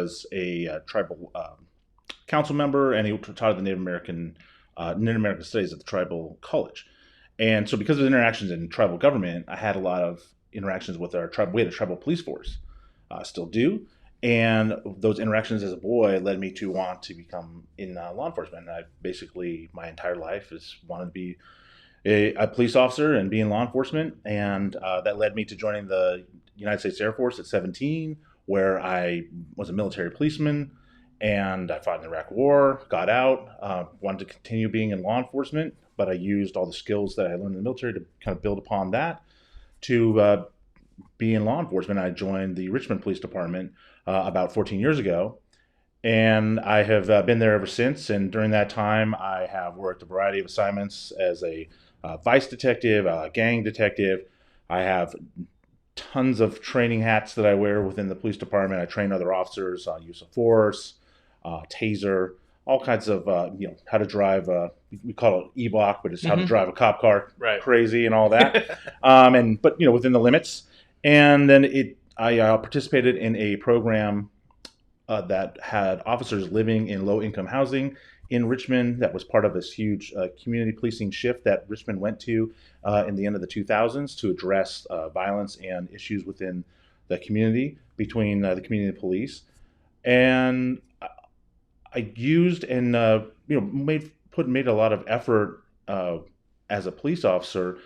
was a tribal council member, and he taught the Native American studies at the tribal college. And so, because of interactions in tribal government, I had a lot of interactions with our tribe. We had a tribal police force, still do. And those interactions as a boy led me to want to become in law enforcement. And I basically, my entire life, has wanted to be a police officer and be in law enforcement. And that led me to joining the United States Air Force at 17, where I was a military policeman, and I fought in the Iraq War, got out, wanted to continue being in law enforcement, but I used all the skills that I learned in the military to kind of build upon that to be in law enforcement. I joined the Richmond Police Department about 14 years ago, and I have been there ever since. And during that time, I have worked a variety of assignments as a vice detective, gang detective. I have tons of training hats that I wear within the police department. I train other officers on use of force, taser, all kinds of, how to drive, we call it E-block, but it's how to drive a cop car crazy and all that. But within the limits. And then I participated in a program that had officers living in low-income housing in Richmond. That was part of this huge community policing shift that Richmond went to in the end of the 2000s to address violence and issues within the community between the community and police. And I used and made a lot of effort as a police officer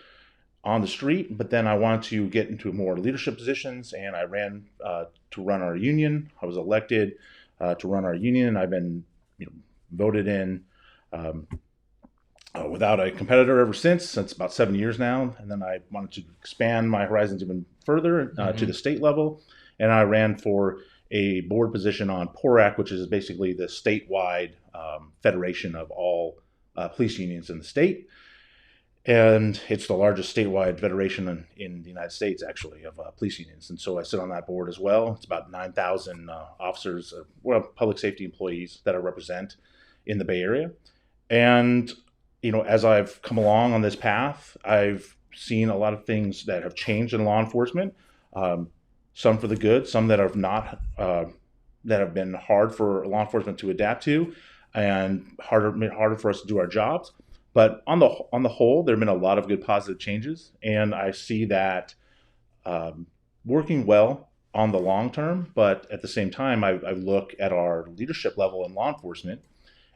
on the street, but then I wanted to get into more leadership positions, and I ran to run our union. I was elected to run our union, and I've been voted in without a competitor ever since about 7 years now. And then I wanted to expand my horizons even further to the state level, and I ran for a board position on PORAC, which is basically the statewide federation of all police unions in the state. And it's the largest statewide federation in the United States, actually, of police unions. And so I sit on that board as well. It's about 9,000 officers, public safety employees that I represent in the Bay Area. And, as I've come along on this path, I've seen a lot of things that have changed in law enforcement, some for the good, some that have not, that have been hard for law enforcement to adapt to, and harder for us to do our jobs. But on the whole, there have been a lot of good positive changes, and I see that working well on the long term. But at the same time, I look at our leadership level in law enforcement,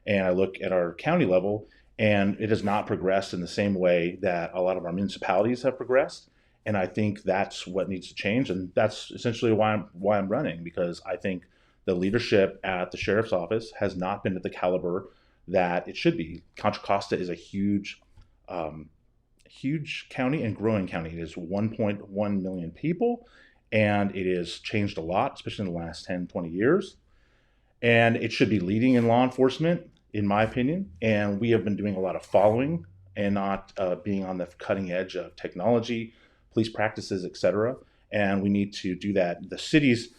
and I look at our county level, and it has not progressed in the same way that a lot of our municipalities have progressed. And I think that's what needs to change, and that's essentially why I'm running, because I think the leadership at the sheriff's office has not been at the caliber that it should be. Contra Costa is a huge county and growing county. It is 1.1 million people, and it has changed a lot, especially in the last 10, 20 years. And it should be leading in law enforcement, in my opinion. And we have been doing a lot of following and not being on the cutting edge of technology, police practices, et cetera. And we need to do that. The cities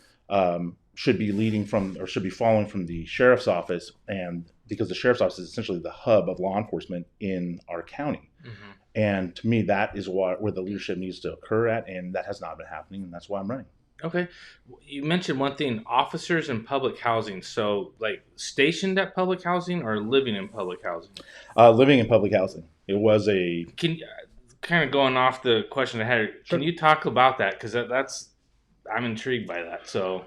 should be leading from, or should be following from, the sheriff's office, and because the sheriff's office is essentially the hub of law enforcement in our county. Mm-hmm. And to me, that is where the leadership needs to occur at, and that has not been happening, and that's why I'm running. Okay. You mentioned one thing, officers in public housing. So, like, stationed at public housing or living in public housing? Living in public housing. It was a... Kind of going off the question I had, Sure. Can you talk about that? Because I'm intrigued by that. So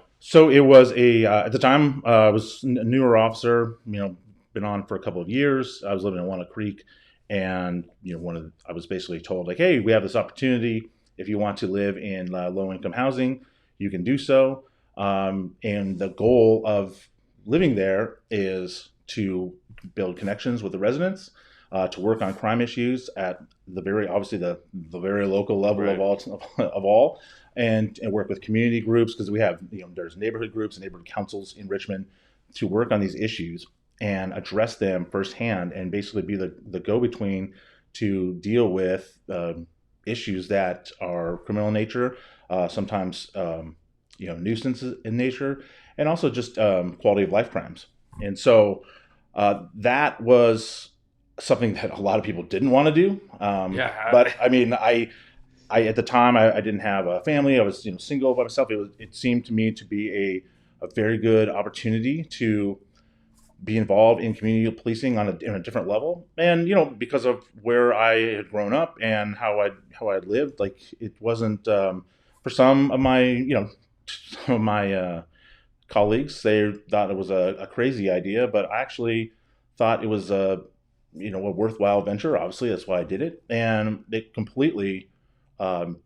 it was at the time, I was a newer officer, been on for a couple of years. I was living in Walnut Creek, and I was basically told, like, hey, we have this opportunity. If you want to live in low-income housing, you can do so. And the goal of living there is to build connections with the residents, to work on crime issues at the very local level of all, and work with community groups, because we have there's neighborhood groups and neighborhood councils in Richmond, to work on these issues and address them firsthand, and basically be the go-between to deal with issues that are criminal in nature, sometimes nuisances in nature, and also just quality of life crimes. And so that was something that a lot of people didn't want to do. But I mean, I at the time I didn't have a family. I was single by myself. It seemed to me to be a very good opportunity to be involved in community policing in a different level. And because of where I had grown up and how I lived, like it wasn't for some of my some of my colleagues. They thought it was a crazy idea, but I actually thought it was a worthwhile venture. Obviously, that's why I did it, and it completely um,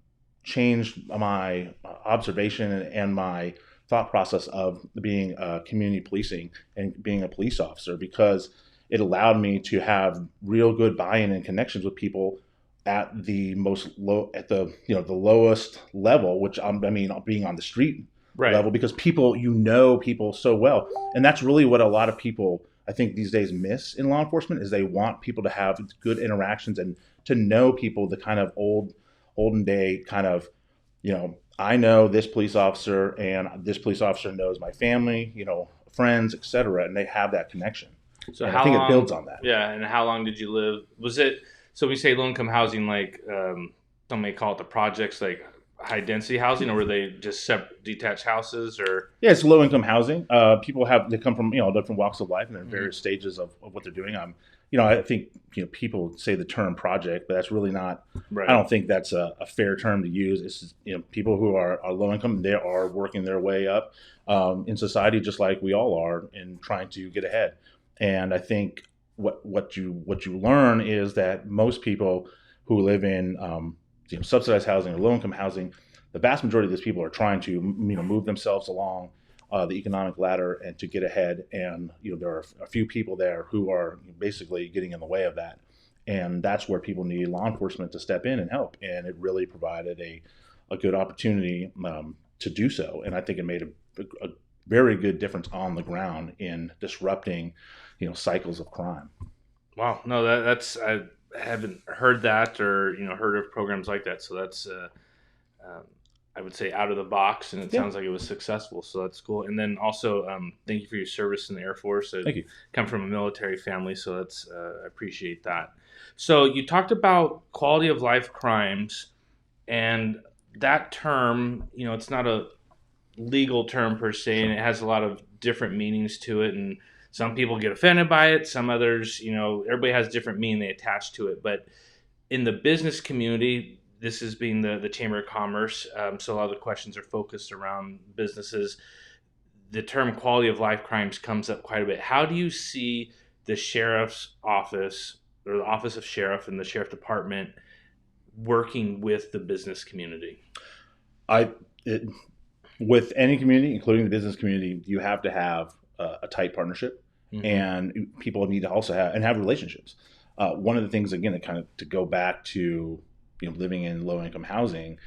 changed my observation and my thought process of being community policing and being a police officer, because it allowed me to have real good buy-in and connections with people at the most low at the the lowest level, which I mean being on the street Right. level, because people people so well, and that's really what a lot of people I think these days miss in law enforcement is they want people to have good interactions and to know people, the kind of olden day kind of I know this police officer and this police officer knows my family, friends, etc., and they have that connection, So and I how think it builds long? on that. Yeah, and how long did you live? Was it so? We say low income housing, like some may call it the projects, like high density housing, or were they just separate detached houses? Or Yeah, it's low income housing. People they come from different walks of life and they're in Mhm. various stages of what they're doing. I think people say the term project, but that's really not. I Right. don't think that's a fair term to use. It's just, people who are low income. They are working their way up in society, just like we all are, in trying to get ahead. And I think what you learn is that most people who live in subsidized housing or low income housing, the vast majority of these people are trying to move themselves along the economic ladder and to get ahead. And there are a few people there who are basically getting in the way of that. And that's where people need law enforcement to step in and help. And it really provided a good opportunity to do so. And I think it made a very good difference on the ground in disrupting cycles of crime. Wow. No, that's I haven't heard that or heard of programs like that. So that's um, I would say out of the box, and it Yeah, sounds like it was successful. So that's cool. And then also, thank you for your service in the Air Force. I thank you. come from a military family, so that's I appreciate that. So you talked about quality of life crimes, and that term, it's not a legal term per se, and Sure. it has a lot of different meanings to it. And some people get offended by it. Some others, everybody has different meaning they attach to it. But in the business community, this is being the Chamber of Commerce, so a lot of the questions are focused around businesses. The term quality of life crimes comes up quite a bit. How do you see the sheriff's office or the office of sheriff and the sheriff department working with the business community? I it, with any community, including the business community, you have to have a tight partnership, Mm-hmm. and people need to also have relationships. One of the things, again, kind of to go back to living in low income housing,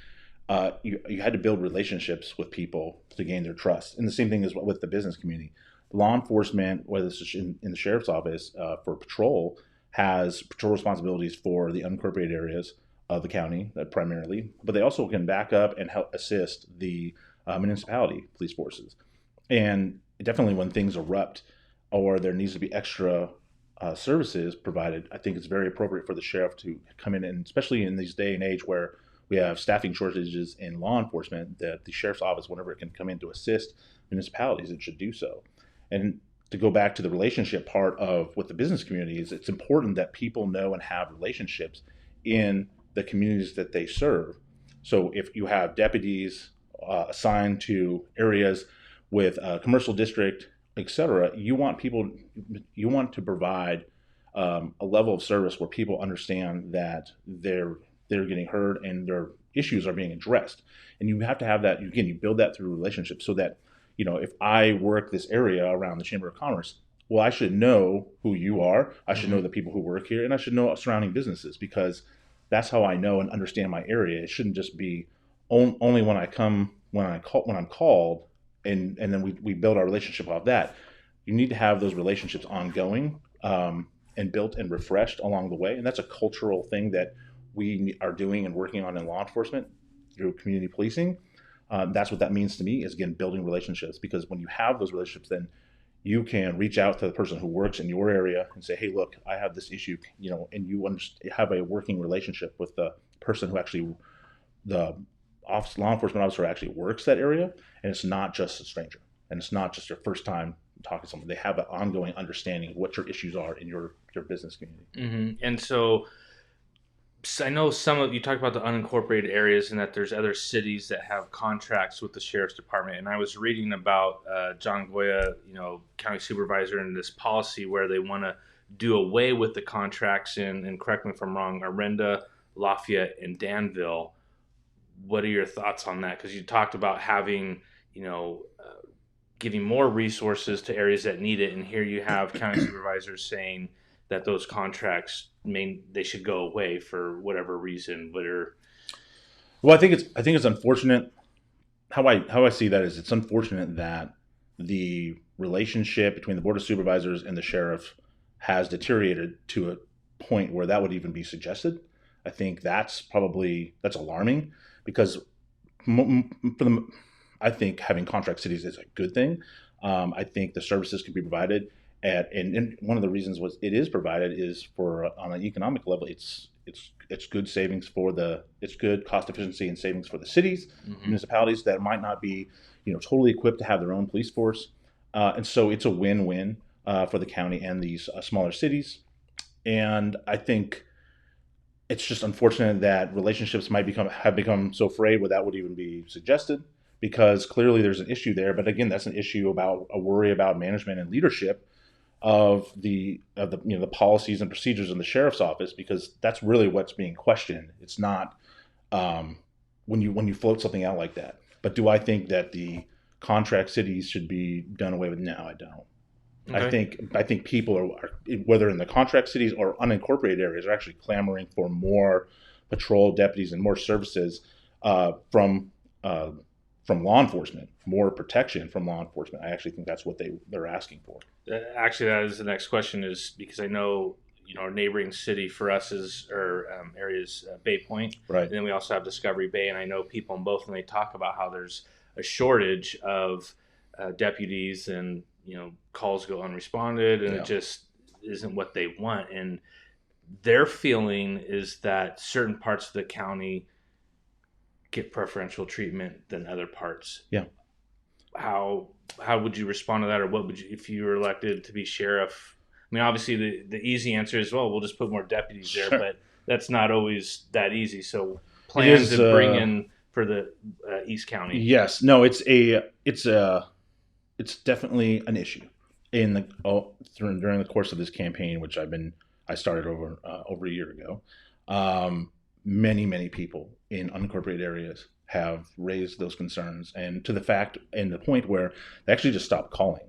you had to build relationships with people to gain their trust, and the same thing is with the business community. Law enforcement, whether it's in the sheriff's office for patrol, has patrol responsibilities for the unincorporated areas of the county primarily, but they also can back up and help assist the municipality police forces. And definitely when things erupt or there needs to be extra services provided, I think it's very appropriate for the sheriff to come in, and especially in this day and age where we have staffing shortages in law enforcement, that the sheriff's office, whenever it can come in to assist municipalities, it should do so. And to go back to the relationship part of with the business communities, it's important that people know and have relationships in the communities that they serve. So if you have deputies assigned to areas with a commercial district, etc., you want to provide a level of service where people understand that they're getting heard and their issues are being addressed. And you have to have that, again, you build that through relationships, so that if I work this area around the Chamber of Commerce, well, I should know who you are. I should know Mm-hmm. the people who work here, and I should know surrounding businesses, because that's how I know and understand my area. It shouldn't just be only when I'm called, and then we build our relationship off that. You need to have those relationships ongoing, and built and refreshed along the way, and that's a cultural thing that we are doing and working on in law enforcement through community policing. That's what that means to me, is again building relationships, because when you have those relationships, then you can reach out to the person who works in your area and say, hey, look, I have this issue, and you have a working relationship with the person who actually, the law enforcement officer actually works that area, and it's not just a stranger. and it's not just your first time talking to someone. They have an ongoing understanding of what your issues are in your business community. And so I know some of you talked about the unincorporated areas and that there's other cities that have contracts with the sheriff's department. And I was reading about John Goya, county supervisor, and this policy where they want to do away with the contracts in, and correct me if I'm wrong, Arenda, Lafayette, and Danville. What are your thoughts on that? Because you talked about having, giving more resources to areas that need it, and here you have county supervisors saying that those contracts they should go away for whatever reason. Well, I think it's unfortunate. How I see that is it's unfortunate that the relationship between the board of supervisors and the sheriff has deteriorated to a point where that would even be suggested. I think that's alarming because I think having contract cities is a good thing. I think the services can be provided and one of the reasons it is provided is for on an economic level, it's good savings it's good cost efficiency and savings for the cities, municipalities that might not be totally equipped to have their own police force, and so it's a win-win for the county and these smaller cities. And I think it's just unfortunate that relationships have become so frayed where that would even be suggested, because clearly there's an issue there. But again, that's an issue about a worry about management and leadership of the policies and procedures in the sheriff's office, because that's really what's being questioned. It's not when you float something out like that. But do I think that the contract cities should be done away with? No, I don't. Okay. I think people are, whether in the contract cities or unincorporated areas, are actually clamoring for more patrol deputies and more services from law enforcement, more protection from law enforcement. I actually think that's what they're asking for. Actually, that is the next question, is because I know our neighboring city for us is areas Bay Point, right? And then we also have Discovery Bay, and I know people in both, and they talk about how there's a shortage of deputies, and calls go unresponded, and it just isn't what they want. And their feeling is that certain parts of the county get preferential treatment than other parts. Yeah. How would you respond to that, or what would you, if you were elected to be sheriff? I mean, obviously the easy answer is, well, we'll just put more deputies there, but that's not always that easy. So plans to bring in for the East County. Yes. No, it's definitely an issue during the course of this campaign, which I started over a year ago. Many people in unincorporated areas have raised those concerns, and to the point where they actually just stopped calling.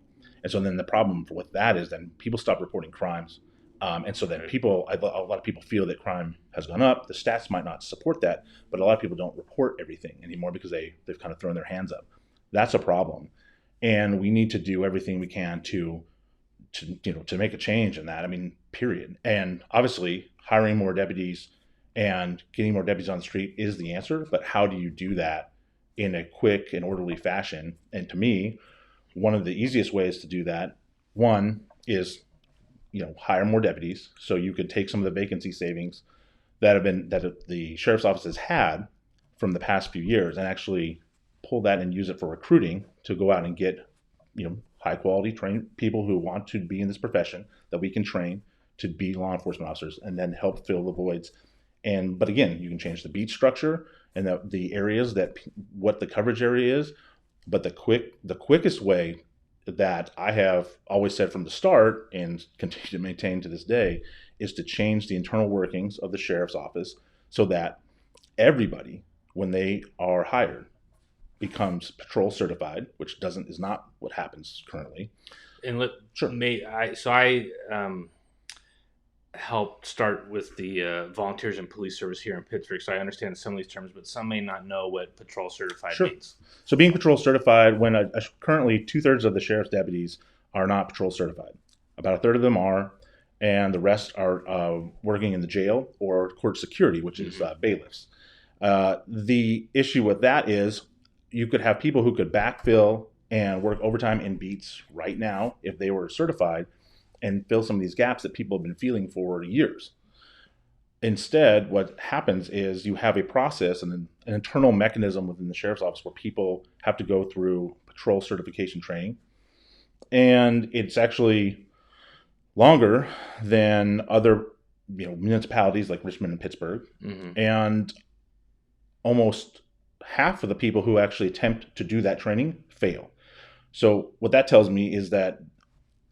And so then the problem with that is then people stop reporting crimes. And so then a lot of people feel that crime has gone up. The stats might not support that, but a lot of people don't report everything anymore because they've kind of thrown their hands up. That's a problem. And we need to do everything we can to make a change in that. I mean, period. And obviously hiring more deputies and getting more deputies on the street is the answer, but how do you do that in a quick and orderly fashion? And to me, one of the easiest ways to do that, one, is hire more deputies. So you could take some of the vacancy savings that the sheriff's office has had from the past few years and actually pull that and use it for recruiting to go out and get high quality trained people who want to be in this profession that we can train to be law enforcement officers, and then help fill the voids. But again, you can change the beat structure and the areas what the coverage area is. But the quickest way that I have always said from the start and continue to maintain to this day is to change the internal workings of the sheriff's office so that everybody, when they are hired, becomes patrol certified, which is not what happens currently. And sure. I helped start with the volunteers and police service here in Pittsburgh, so I understand some of these terms, but some may not know what patrol certified means. So being patrol certified, when currently 2/3 of the sheriff's deputies are not patrol certified. About a third of them are, and the rest are working in the jail or court security, which is bailiffs. The issue with that is you could have people who could backfill and work overtime in beats right now if they were certified, and fill some of these gaps that people have been feeling for years. Instead, what happens is you have a process and an internal mechanism within the sheriff's office where people have to go through patrol certification training, and it's actually longer than other municipalities like Richmond and Pittsburgh, Mm-hmm. and almost half of the people who actually attempt to do that training fail. So what that tells me is that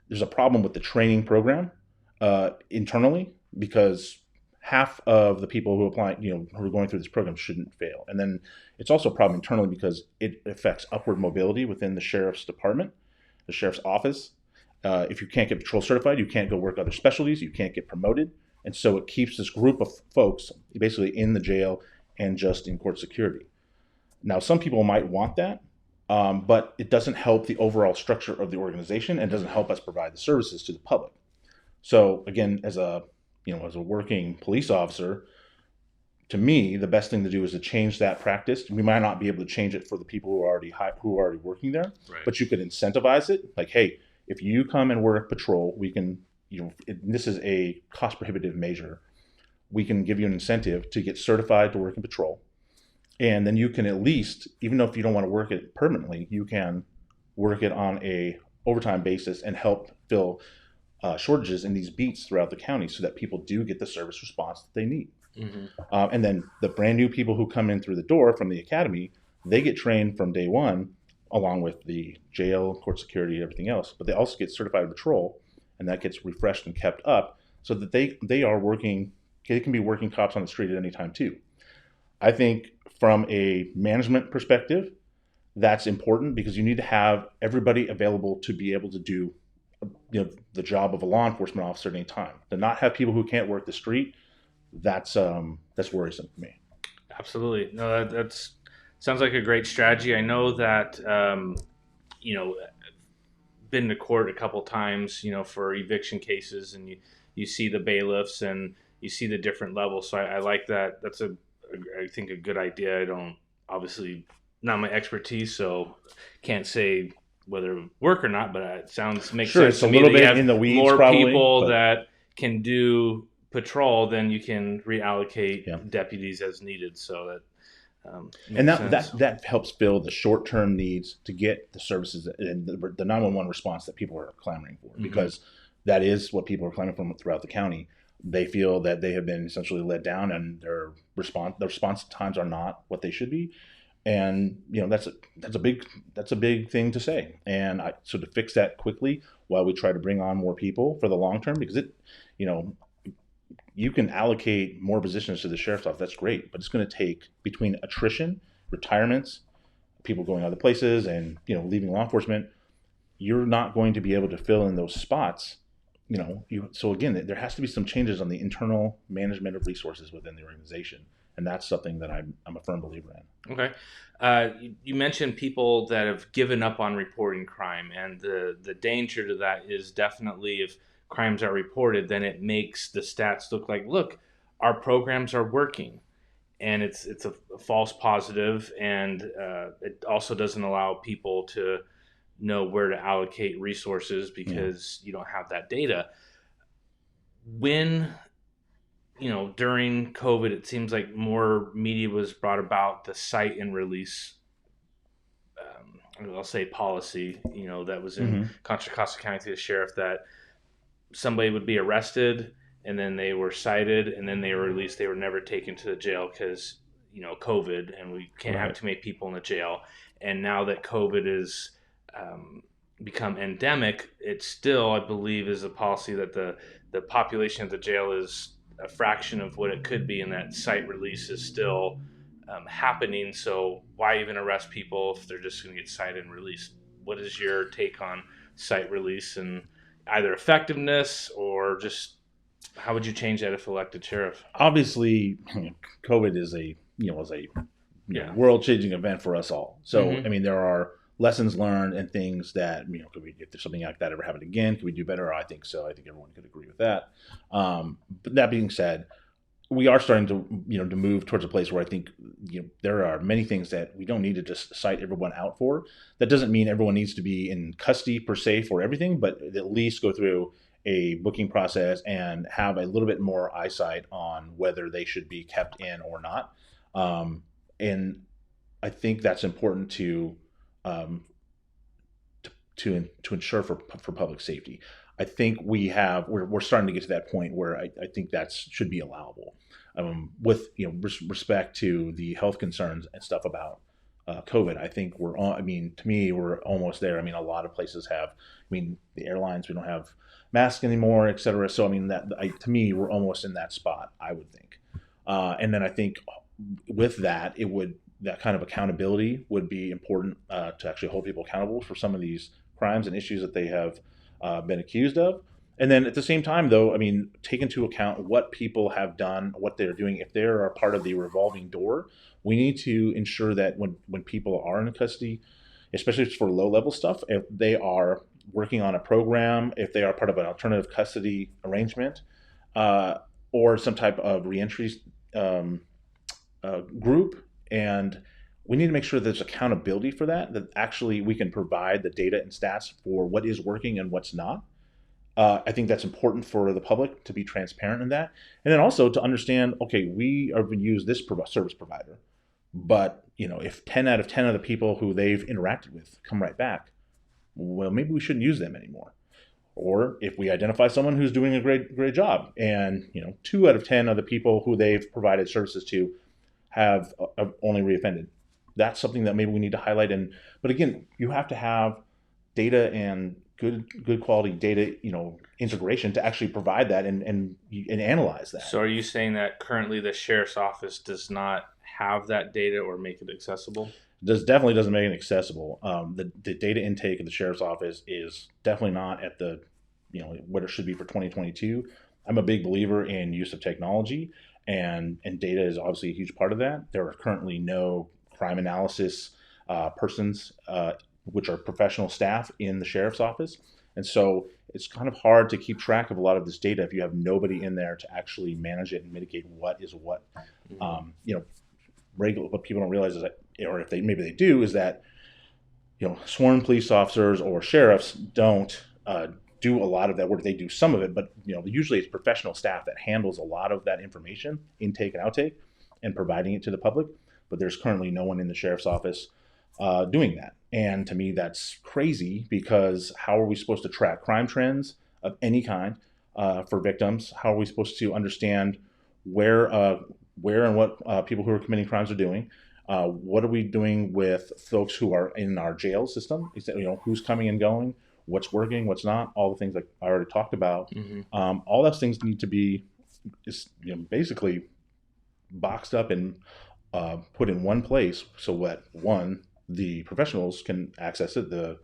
there's a problem with the training program internally, because half of the people who apply, who are going through this program shouldn't fail. And then it's also a problem internally because it affects upward mobility within the sheriff's department, the sheriff's office. If you can't get patrol certified, you can't go work other specialties, you can't get promoted. And so it keeps this group of folks basically in the jail and just in court security. Now, some people might want that, but it doesn't help the overall structure of the organization, and doesn't help us provide the services to the public. So again, as a working police officer, to me, the best thing to do is to change that practice. We might not be able to change it for the people who are already working there, Right. but you could incentivize it. Like, hey, if you come and work patrol, we can, this is a cost prohibitive measure. We can give you an incentive to get certified to work in patrol. And then you can at least, even though if you don't want to work it permanently, you can work it on a overtime basis and help fill shortages in these beats throughout the county, so that people do get the service response that they need. Mm-hmm. And then the brand new people who come in through the door from the academy, they get trained from day one, along with the jail, court security, everything else. But they also get certified patrol, and that gets refreshed and kept up, so that they are working. They can be working cops on the street at any time too. I think from a management perspective, that's important, because you need to have everybody available to be able to do the job of a law enforcement officer at any time. To not have people who can't work the street, that's worrisome for me. Absolutely. No, that's sounds like a great strategy. I know that been to court a couple times, for eviction cases, and you see the bailiffs and you see the different levels. So I like that. That's I think a good idea. I don't, obviously not my expertise, so can't say whether it would work or not, but it makes Sure, sense it's to a me little that you bit have in the weeds, more probably, people but that can do patrol, then you can reallocate yeah. deputies as needed. So that And makes sense. that helps fill the short term needs to get the services and the 911 response that people are clamoring for, Mhm. because that is what people are clamoring for throughout the county. They feel that they have been essentially let down, and their response times are not what they should be. And that's a big thing to say. And so to fix that quickly, while we try to bring on more people for the long term, because you know you can allocate more positions to the sheriff's office, that's great, but it's going to take, between attrition, retirements, people going other places, and leaving law enforcement, you're not going to be able to fill in those spots. So again, there has to be some changes on the internal management of resources within the organization, and that's something that I'm a firm believer in. Okay. You mentioned people that have given up on reporting crime, and the danger to that is definitely, if crimes are reported, then it makes the stats look, our programs are working, and it's a false positive, and it also doesn't allow people to know where to allocate resources, because you don't have that data. When during COVID, it seems like more media was brought about the cite and release, I'll say policy, that was in Mm-hmm. Contra Costa County through the sheriff, that somebody would be arrested and then they were cited and then they were released. They were never taken to the jail because, COVID, and we can't have too many people in the jail. And now that COVID is become endemic, it still, I believe, is a policy that the population of the jail is a fraction of what it could be, and that cite release is still happening. So why even arrest people if they're just going to get cited and released? What is your take on cite release, and either effectiveness, or just how would you change that if elected sheriff? Obviously, COVID is a world changing event for us all. So Mhm. I mean, there are lessons learned and things that if there's something like that ever happen again, could we do better? I think so. I think everyone could agree with that. But that being said, we are starting to move towards a place where I think there are many things that we don't need to just cite everyone out for. That doesn't mean everyone needs to be in custody per se for everything, but at least go through a booking process and have a little bit more eyesight on whether they should be kept in or not. And I think that's important to to ensure for public safety. I think we're starting to get to that point where I think that should be allowable, with respect to the health concerns and stuff about COVID. I think we're on. I mean, to me, we're almost there. I mean, a lot of places have. I mean, the airlines, we don't have masks anymore, et cetera. So I mean, to me, we're almost in that spot, I would think. And then I think with that, that kind of accountability would be important, to actually hold people accountable for some of these crimes and issues that they have been accused of. And then at the same time, though, I mean, take into account what people have done, what they're doing. If they are part of the revolving door, we need to ensure that when people are in custody, especially for low level stuff, if they are working on a program, if they are part of an alternative custody arrangement, or some type of reentry group, and we need to make sure there's accountability for that actually we can provide the data and stats for what is working and what's not. I think that's important for the public to be transparent in that, and then also to understand, okay, we are going to use this service provider, but if 10 out of 10 of the people who they've interacted with come right back, well, maybe we shouldn't use them anymore. Or if we identify someone who's doing a great job, and 2 out of 10 of the people who they've provided services to have only reoffended, that's something that maybe we need to highlight. But again, you have to have data and good quality data, integration to actually provide that and analyze that. So are you saying that currently the sheriff's office does not have that data or make it accessible? This definitely doesn't make it accessible. The data intake of the sheriff's office is definitely not at the what it should be for 2022. I'm a big believer in use of technology, and data is obviously a huge part of that. There are currently no crime analysis persons, which are professional staff in the sheriff's office. And so it's kind of hard to keep track of a lot of this data if you have nobody in there to actually manage it and mitigate what is what. What people don't realize is that, or if maybe they do, is that sworn police officers or sheriffs don't do a lot of that work. They do some of it, but usually it's professional staff that handles a lot of that information, intake and outtake, and providing it to the public. But there's currently no one in the sheriff's office doing that. And to me, that's crazy, because how are we supposed to track crime trends of any kind for victims? How are we supposed to understand where and what people who are committing crimes are doing? What are we doing with folks who are in our jail system? Who's coming and going? What's working? What's not? All the things like I already talked about. All those things need to be basically boxed up and put in one place, so that the professionals can access it, the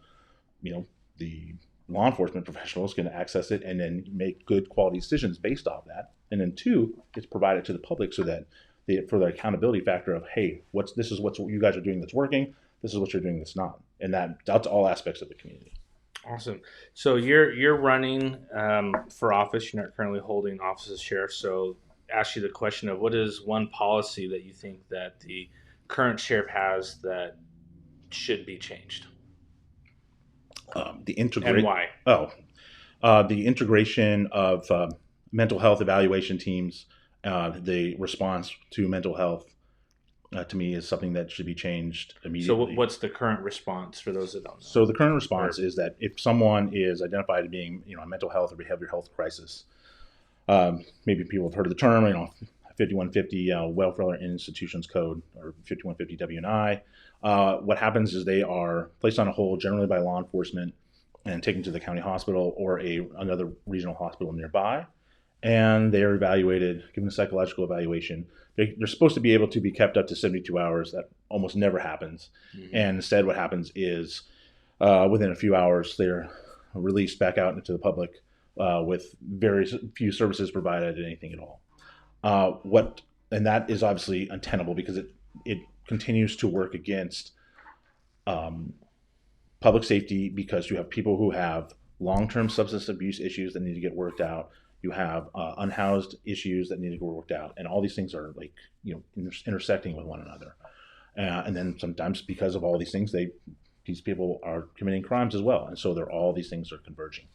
law enforcement professionals can access it, and then make good quality decisions based off that. And then 2, it's provided to the public so that for the accountability factor of, hey, this is what you guys are doing that's working, this is what you're doing that's not, and that's all aspects of the community. Awesome. So you're running for office. You're not currently holding office as sheriff. So ask you the question of, what is one policy that you think that the current sheriff has that should be changed? And why? The integration of mental health evaluation teams, the response to mental health, to me, is something that should be changed immediately. So what's the current response for those that don't know? So the current response is that if someone is identified as being a mental health or behavioral health crisis, maybe people have heard of the term, 5150 Welfare Institutions Code, or 5150 W&I. What happens is they are placed on a hold, generally by law enforcement, and taken to the county hospital or another regional hospital nearby, and they are evaluated, given a psychological evaluation. They're supposed to be able to be kept up to 72 hours. That almost never happens. And instead what happens is within a few hours, they're released back out into the public with very few services provided, anything at all. And that is obviously untenable, because it continues to work against public safety, because you have people who have long-term substance abuse issues that need to get worked out. You have unhoused issues that need to get worked out, and all these things are intersecting with one another. And then sometimes, because of all these things, these people are committing crimes as well, and so all these things are converging.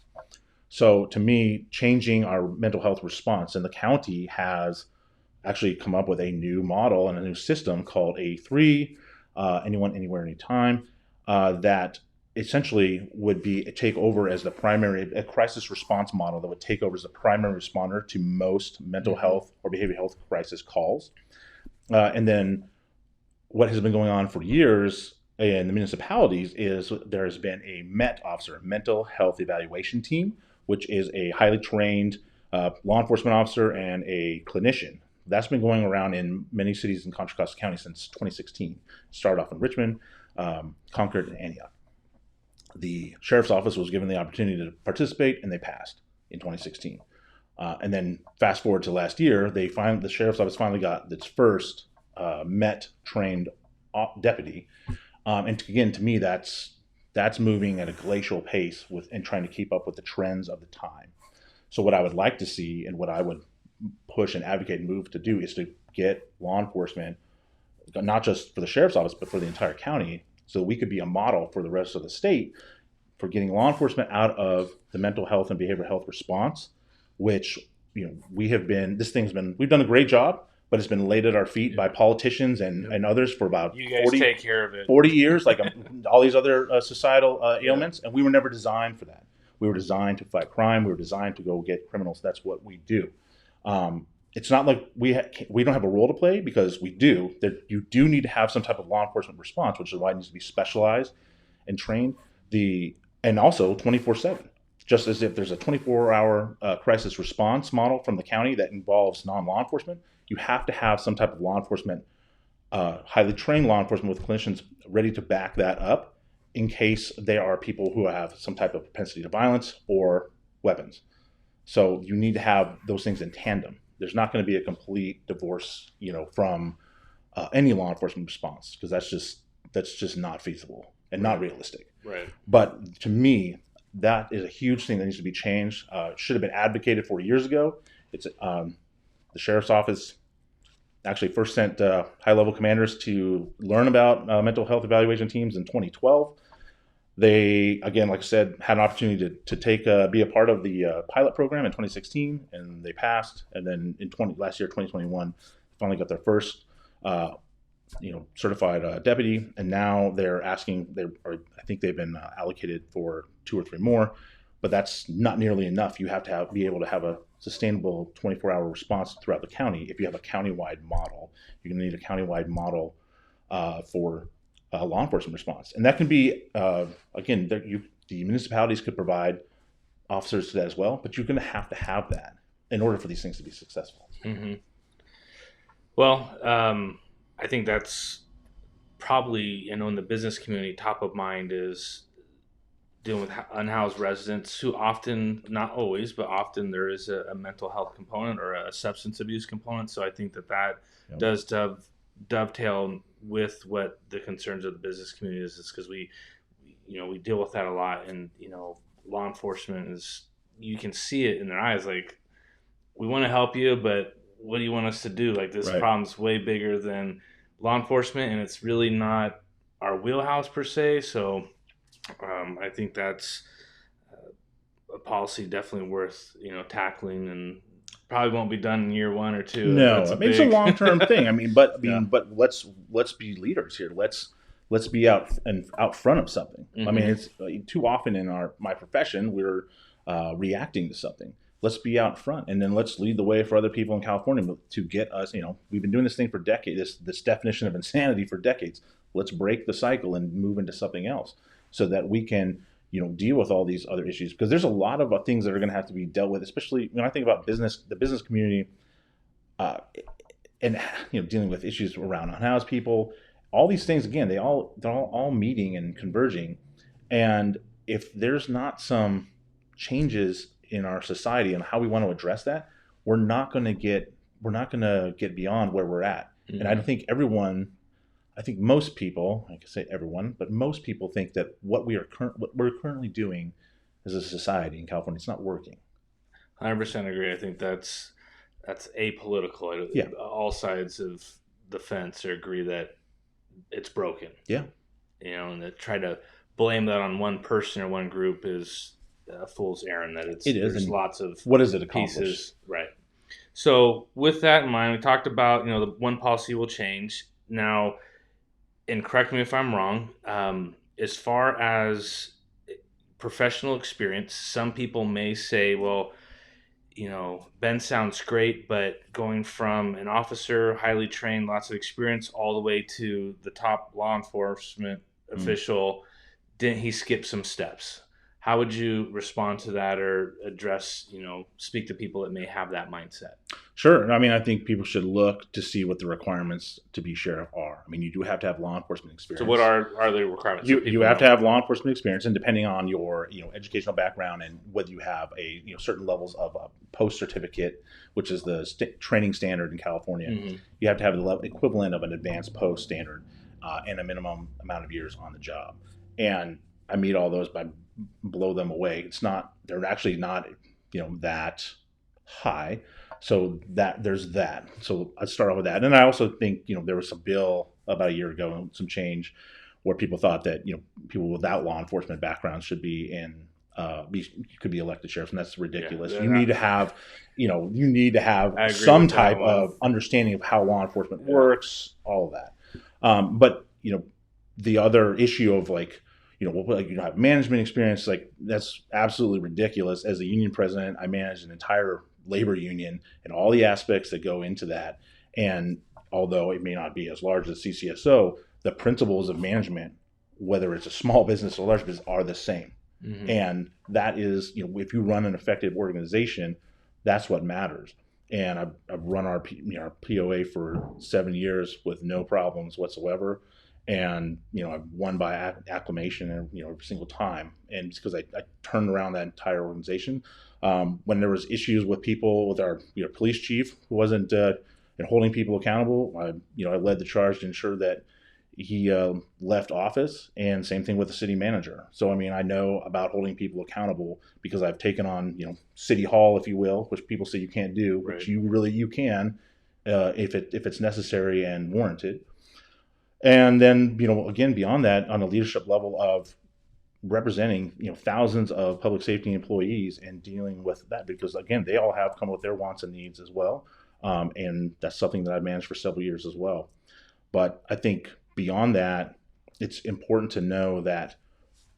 So to me, changing our mental health response, and the county has actually come up with a new model and a new system called A3, anyone, anywhere, anytime, that essentially would be take over as the primary a crisis response model that would take over as the primary responder to most mental health or behavioral health crisis calls. And then what has been going on for years in the municipalities is there has been a MET officer, mental health evaluation team, which is a highly trained law enforcement officer and a clinician. That's been going around in many cities in Contra Costa County since 2016. Started off in Richmond, Concord, and Antioch. The sheriff's office was given the opportunity to participate, and they passed in 2016. And then fast forward to last year, the sheriff's office finally got its first MET trained deputy. And again, to me, that's moving at a glacial pace and trying to keep up with the trends of the time. So what I would like to see, and what I would push and advocate and move to do, is to get law enforcement, not just for the sheriff's office, but for the entire county, so we could be a model for the rest of the state for getting law enforcement out of the mental health and behavioral health response, which we've done a great job, but it's been laid at our feet by politicians and others for about you guys take care of it 40 years, like all these other societal ailments, and we were never designed for that. We were designed to fight crime. We were designed to go get criminals. That's what we do. It's not like we don't have a role to play, because we do. You do need to have some type of law enforcement response, which is why it needs to be specialized and trained. And also 24/7. Just as if there's a 24-hour crisis response model from the county that involves non-law enforcement, you have to have some type of law enforcement, highly trained law enforcement with clinicians ready to back that up in case there are people who have some type of propensity to violence or weapons. So you need to have those things in tandem. There's not going to be a complete divorce, from any law enforcement response, because that's just not feasible and not realistic. Right. But to me, that is a huge thing that needs to be changed. Should have been advocated for years ago. It's the sheriff's office actually first sent high-level commanders to learn about mental health evaluation teams in 2012. They, again, like I said, had an opportunity to be a part of the pilot program in 2016, and they passed. And then last year, 2021, finally got their first, certified deputy. And now they're asking. I think they've been allocated for 2 or 3 more, but that's not nearly enough. You have to be able to have a sustainable 24-hour response throughout the county. If you have a countywide model, you're going to need a countywide model for law enforcement response. And that can be, again, the municipalities could provide officers to that as well, but you're going to have that in order for these things to be successful. Mm-hmm. Well, I think that's probably, in the business community, top of mind is dealing with unhoused residents who often, not always, but often there is a mental health component or a substance abuse component. So I think that does dovetail with what the concerns of the business community is because we deal with that a lot, and law enforcement is, you can see it in their eyes, like, we want to help you, but what do you want us to do? Like, this problem's way bigger than law enforcement, and it's really not our wheelhouse per se. So I think that's a policy definitely worth tackling, and probably won't be done in year 1 or 2. No, it's a long-term thing. But let's be leaders here. Let's be out front of something. Mm-hmm. It's too often in my profession we're reacting to something. Let's be out front, and then let's lead the way for other people in California to get us. We've been doing this thing for decades. This definition of insanity for decades. Let's break the cycle and move into something else, so that we can deal with all these other issues, because there's a lot of things that are going to have to be dealt with, especially when I think about the business community, and dealing with issues around unhoused people. All these things, again, they're all meeting and converging, and if there's not some changes in our society and how we want to address that, we're not going to get beyond where we're at. Mm-hmm. And I don't think I think most people, I can say everyone, but most people think that what we're currently doing as a society in California, it's not working. 100% agree. I think that's apolitical. Yeah. All sides of the fence agree that it's broken. Yeah. And to try to blame that on one person or one group is a fool's errand. It is. There's lots of what does it accomplish? Pieces. Right. So with that in mind, we talked about the one policy will change now. And correct me if I'm wrong, as far as professional experience, some people may say, well, Ben sounds great, but going from an officer, highly trained, lots of experience, all the way to the top law enforcement Mm. official, didn't he skip some steps? How would you respond to that, or address, speak to people that may have that mindset? Sure. I mean, I think people should look to see what the requirements to be sheriff are. I mean, you do have to have law enforcement So, what experience. are the requirements so You people have know? to have law enforcement experience, and depending on your educational background and whether you have a certain levels of a post certificate, which is the training standard in California, Mm-hmm. you have to have the equivalent of an advanced post standard and a minimum amount of years on the job. And I meet all those by blow them away. They're actually not that high. So that there's that. So I'd start off with that. And I also think there was some bill about a year ago, some change where people thought that people without law enforcement backgrounds should be could be elected sheriffs, and that's ridiculous. Yeah, You need to have I agree some with that type one. of understanding of how law enforcement Yeah. works, all of that. But the other issue of have management experience, like that's absolutely ridiculous. As a union president, I managed an entire labor union and all the aspects that go into that. And although it may not be as large as CCSO, the principles of management, whether it's a small business or large business, are the same. Mm-hmm. And that is, if you run an effective organization, that's what matters. And I've run our POA for 7 years with no problems whatsoever. And I've won by acclamation every single time. And it's because I turned around that entire organization. When there was issues with people, with our police chief who wasn't holding people accountable, I led the charge to ensure that he left office, and same thing with the city manager. So I mean, I know about holding people accountable because I've taken on city hall, if you will, which people say you can't do, Right. which you can if it's necessary and warranted. And then again, beyond that, on a leadership level of representing thousands of public safety employees and dealing with that, because again, they all have come with their wants and needs as well, and that's something that I've managed for several years as well. But I think beyond that, it's important to know that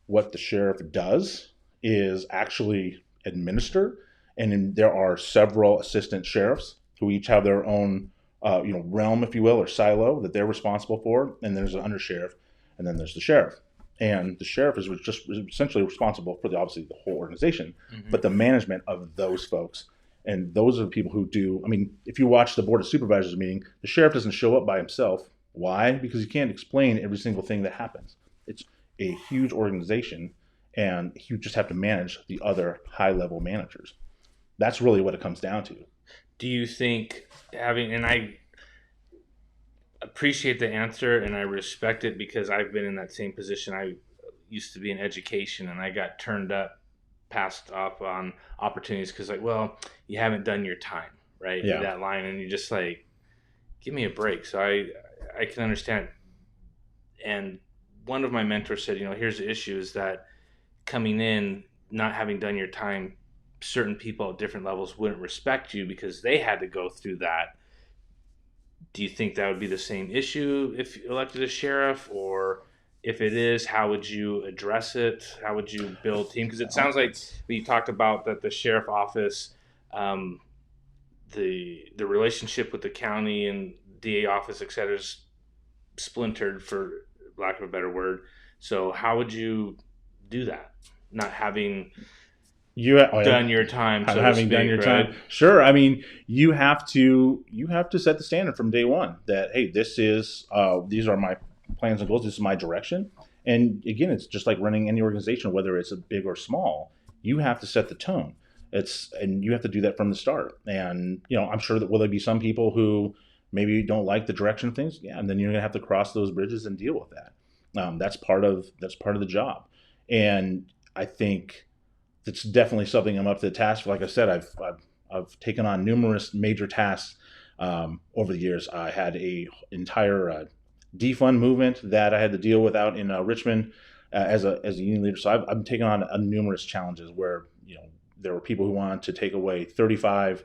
what the sheriff does is actually administer, and there are several assistant sheriffs who each have their own realm, if you will, or silo that they're responsible for. And there's an undersheriff, and then there's the sheriff. And the sheriff is just essentially responsible for obviously the whole organization, Mm-hmm. but the management of those folks. And those are the people who do. I mean, if you watch the board of supervisors meeting, the sheriff doesn't show up by himself. Why? Because you can't explain every single thing that happens. It's a huge organization, and you just have to manage the other high-level managers. That's really what it comes down to. Do you think and I appreciate the answer and I respect it, because I've been in that same position. I used to be in education and I got passed off on opportunities because, like, well, you haven't done your time, right? Yeah. That line, and you're just like, give me a break. So I can understand. And one of my mentors said, here's the issue is that coming in, not having done your time, certain people at different levels wouldn't respect you because they had to go through that. Do you think that would be the same issue if you elected a sheriff? Or if it is, how would you address it? How would you build team? Because it sounds like you talked about that the sheriff office, the relationship with the county and DA office, et cetera, is splintered, for lack of a better word. So how would you do that? Not having done your time, so having to speak, done your right? time. Sure. I mean, you have to set the standard from day one that, hey, these are my plans and goals. This is my direction. And again, it's just like running any organization, whether it's a big or small. You have to set the tone. And you have to do that from the start. And I'm sure that will there be some people who maybe don't like the direction of things. Yeah, and then you're gonna have to cross those bridges and deal with that. That's part of the job. And I think it's definitely something I'm up to the task. Like I said, I've taken on numerous major tasks over the years. I had a entire defund movement that I had to deal with out in Richmond as a union leader. So I've taken on numerous challenges where there were people who wanted to take away 35,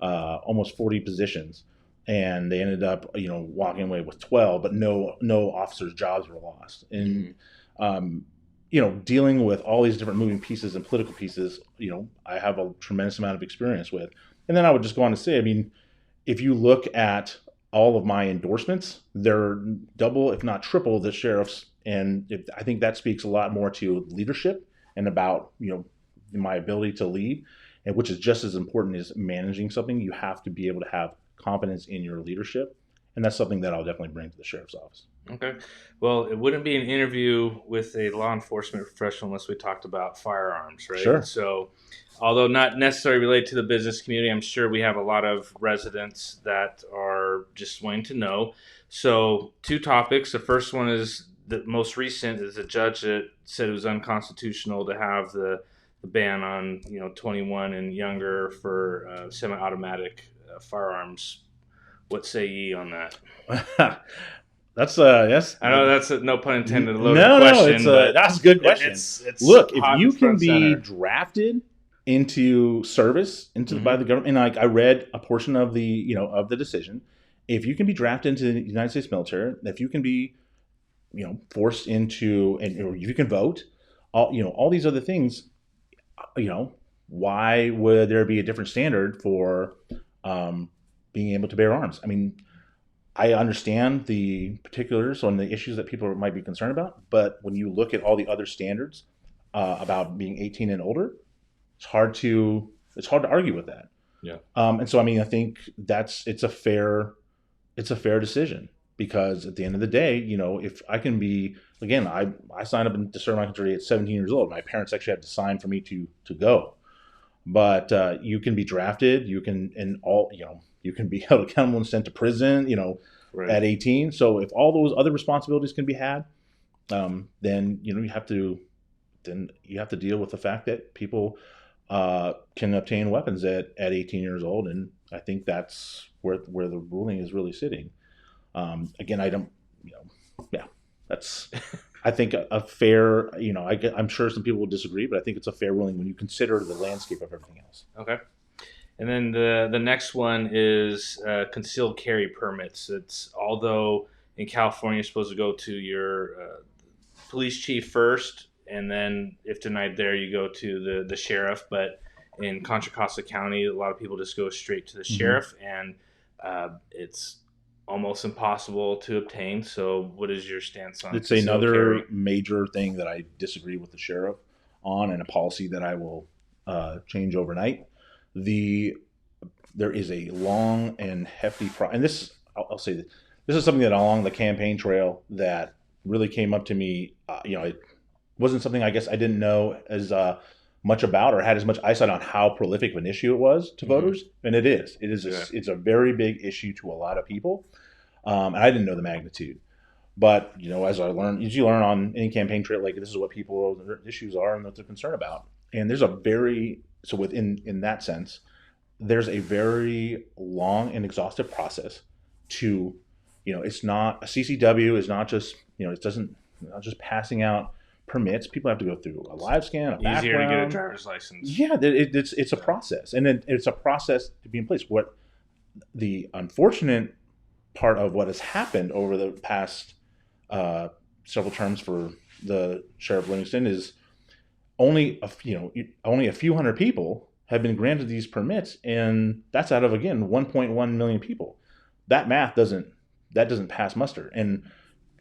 almost 40 positions, and they ended up walking away with 12, but no officers' jobs were lost. And dealing with all these different moving pieces and political pieces, I have a tremendous amount of experience with. And then I would just go on to say, I mean, if you look at all of my endorsements, they're double, if not triple, the sheriff's. And I think that speaks a lot more to leadership and about, my ability to lead, and which is just as important as managing something. You have to be able to have confidence in your leadership. And that's something that I'll definitely bring to the sheriff's office. Okay. Well, it wouldn't be an interview with a law enforcement professional unless we talked about firearms, right? Sure. So, although not necessarily related to the business community, I'm sure we have a lot of residents that are just wanting to know. So, two topics. The first one is the most recent is a judge that said it was unconstitutional to have the ban on 21 and younger for semi-automatic firearms. What say ye on that? That's yes. I know that's no pun intended. A loaded No, question, but that's a good question. It's Look, if hot you and can front be center. drafted into service by the government, and like I read a portion of the of the decision, if you can be drafted into the United States military, if you can be forced into, and or if you can vote, all these other things, why would there be a different standard for being able to bear arms? I mean, I understand the particulars on the issues that people might be concerned about, but when you look at all the other standards about being 18 and older, it's hard to argue with that. Yeah. And so, I mean, I think it's a fair decision, because at the end of the day, if I can be, again, I signed up to serve my country at 17 years old. My parents actually had to sign for me to go, but you can be drafted, you can, you can be held accountable and sent to prison, Right. at 18. So if all those other responsibilities can be had, then you have to deal with the fact that people can obtain weapons at 18 years old, and I think that's where the ruling is really sitting. Again, I don't, yeah, that's I think a fair, I'm sure some people will disagree, but I think it's a fair ruling when you consider the landscape of everything else. Okay. And then the next one is concealed carry permits. It's, although in California you're supposed to go to your police chief first, and then if denied there, you go to the sheriff. But in Contra Costa County, a lot of people just go straight to the sheriff, and it's almost impossible to obtain. So what is your stance on It's concealed another carry? major thing that I disagree with the sheriff on, and a policy that I will change overnight. There is a long and hefty and this, I'll say this is something that along the campaign trail that really came up to me. It wasn't something I guess I didn't know as much about, or had as much eyesight on how prolific of an issue it was to voters, and it is. It's a very big issue to a lot of people, and I didn't know the magnitude. But as you learn on any campaign trail, like, this is what their issues are and what they're concerned about. And in that sense, there's a very long and exhaustive process to, it's not a CCW is not just, not just passing out permits. People have to go through a live scan, a background. Easier to get a driver's license. Yeah, it's a process, and it's a process to be in place. What the unfortunate part of what has happened over the past several terms for the Sheriff of Livingston is only a few hundred people have been granted these permits, and that's out of, again, 1.1 million people. That math doesn't pass muster. And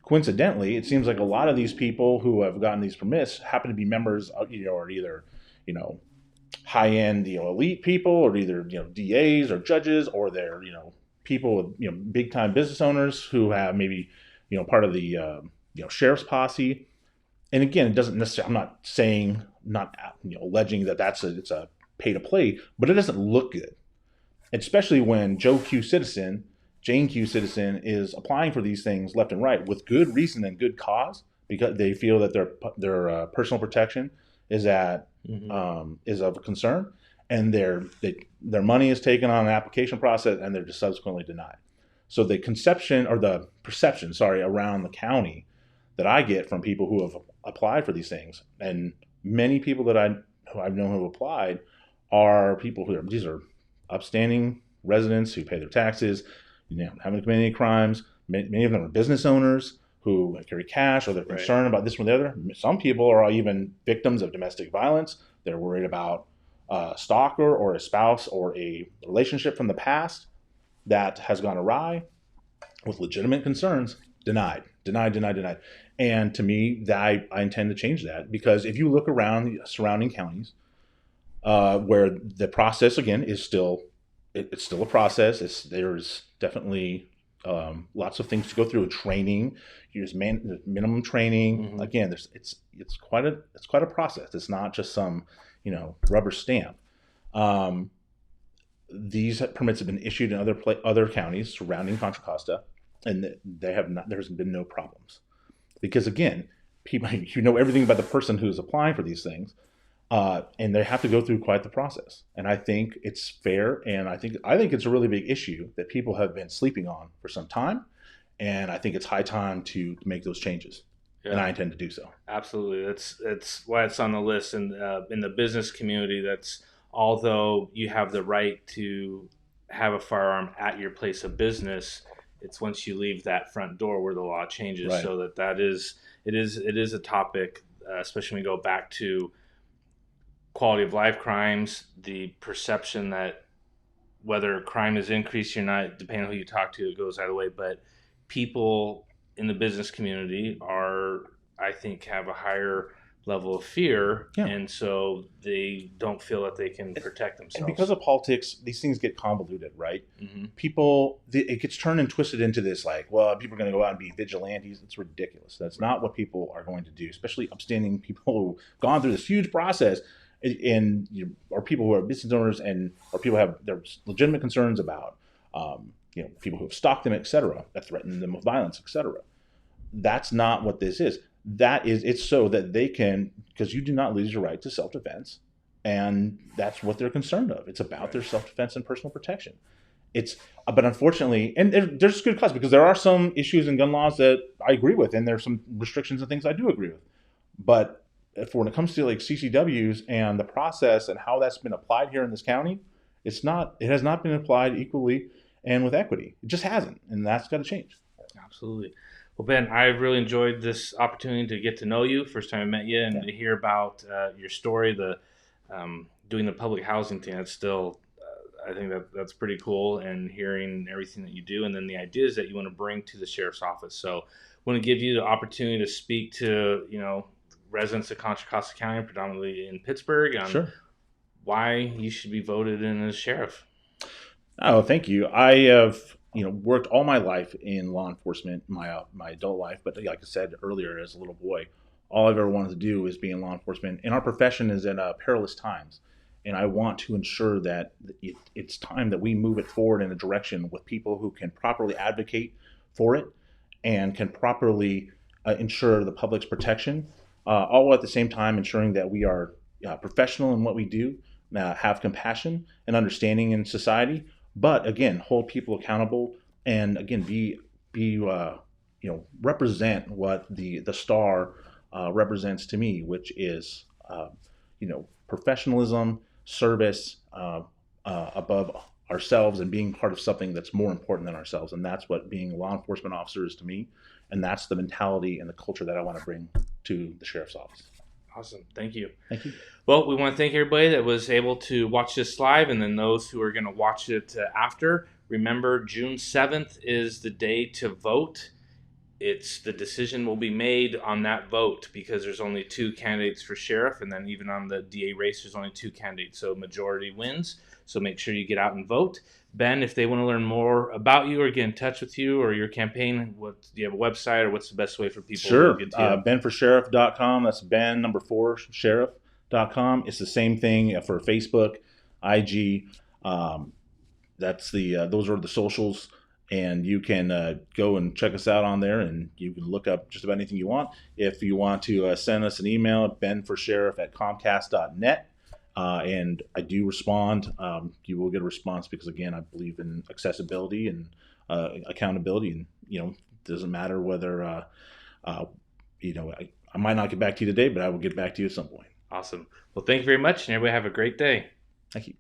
coincidentally, it seems like a lot of these people who have gotten these permits happen to be members of, or either high-end elite people, or either DAs or judges, or they're people with big-time business owners who have maybe part of the sheriff's posse. And again, it doesn't necessarily, I'm not saying, alleging that it's a pay to play, but it doesn't look good, especially when Jane Q. Citizen is applying for these things left and right with good reason and good cause, because they feel that their personal protection is of concern, and their money is taken on an application process, and they're just subsequently denied. So the perception around the county that I get from people who have applied for these things, and many people that I've known who have applied, are people these are upstanding residents who pay their taxes, haven't committed any crimes. Many of them are business owners who carry cash, or they're Right. concerned about this one or the other. Some people are even victims of domestic violence. They're worried about a stalker or a spouse or a relationship from the past that has gone awry with legitimate concerns. Denied, denied, denied, denied. And to me, I intend to change that, because if you look around the surrounding counties, where the process again is still it's still a process. There's definitely lots of things to go through. Training, use minimum training. Mm-hmm. Again, it's quite a process. It's not just some rubber stamp. Um, these permits have been issued in other counties surrounding Contra Costa, and they have not. There's been no problems, because again, people everything about the person who's applying for these things, and they have to go through quite the process. And I think it's fair, and I think it's a really big issue that people have been sleeping on for some time, and I think it's high time to make those changes, and I Yeah, intend to do so. absolutely. That's why it's on the list. And in the business community, that's although you have the right to have a firearm at your place of business, it's once you leave that front door where the law changes. Right. So that is it is a topic, especially when we go back to quality of life crimes, the perception that whether crime is increasing or not, depending on who you talk to, it goes either way. But people in the business community are, I think, have a higher level of fear, Yeah. and so they don't feel that they can protect And themselves. because of politics, these things get convoluted, right? Mm-hmm. People, it gets turned and twisted into this like, well, people are going to go out and be vigilantes. It's ridiculous. That's not what people are going to do, especially upstanding people who've gone through this huge process, and or people who are business owners, and or people who have their legitimate concerns about, people who have stalked them, etc., that threaten them with violence, etc. That's not what this is. It's so that they can, because you do not lose your right to self-defense, and that's what they're concerned of. It's about their self-defense and personal protection. It's But unfortunately, and there's good cause, because there are some issues in gun laws that I agree with, and there's some restrictions and things I do agree with. But when it comes to like CCWs and the process and how that's been applied here in this county, it has not been applied equally and with equity. It just hasn't, and that's got to change. Absolutely. Well, Ben, I've really enjoyed this opportunity to get to know you. First time I met you, and Yeah. to hear about your story, the doing the public housing thing. That's still, I think that's pretty cool, and hearing everything that you do, and then the ideas that you want to bring to the sheriff's office. So, I want to give you the opportunity to speak to residents of Contra Costa County, predominantly in Pittsburgh, on Sure. why you should be voted in as sheriff. Oh, thank you. I have worked all my life in law enforcement, my adult life. But like I said earlier, as a little boy, all I've ever wanted to do is be in law enforcement. And our profession is in perilous times, and I want to ensure that it's time that we move it forward in a direction with people who can properly advocate for it and can properly ensure the public's protection, all at the same time ensuring that we are professional in what we do, have compassion and understanding in society, but again, hold people accountable, and again, represent what the star represents to me, which is professionalism, service, above ourselves, and being part of something that's more important than ourselves. And that's what being a law enforcement officer is to me, and that's the mentality and the culture that I want to bring to the sheriff's office. Awesome. Thank you. Thank you. Well, we want to thank everybody that was able to watch this live, and then those who are going to watch it after. Remember, June 7th is the day to vote. The decision will be made on that vote, because there's only 2 candidates for sheriff, and then even on the DA race, there's only 2 candidates, so majority wins. So make sure you get out and vote. Ben, if they want to learn more about you or get in touch with you or your campaign, do you have a website, or what's the best way for people Sure. to get to you? benforsheriff.com. That's Ben number 4 sheriff.com. It's the same thing for Facebook, IG. That's those are the socials, and you can go and check us out on there, and you can look up just about anything you want. If you want to send us an email, benforsheriff@comcast.net. And I do respond. You will get a response, because again, I believe in accessibility and accountability, and it doesn't matter whether I might not get back to you today, but I will get back to you at some point. Awesome. Well, thank you very much, and everybody have a great day. Thank you.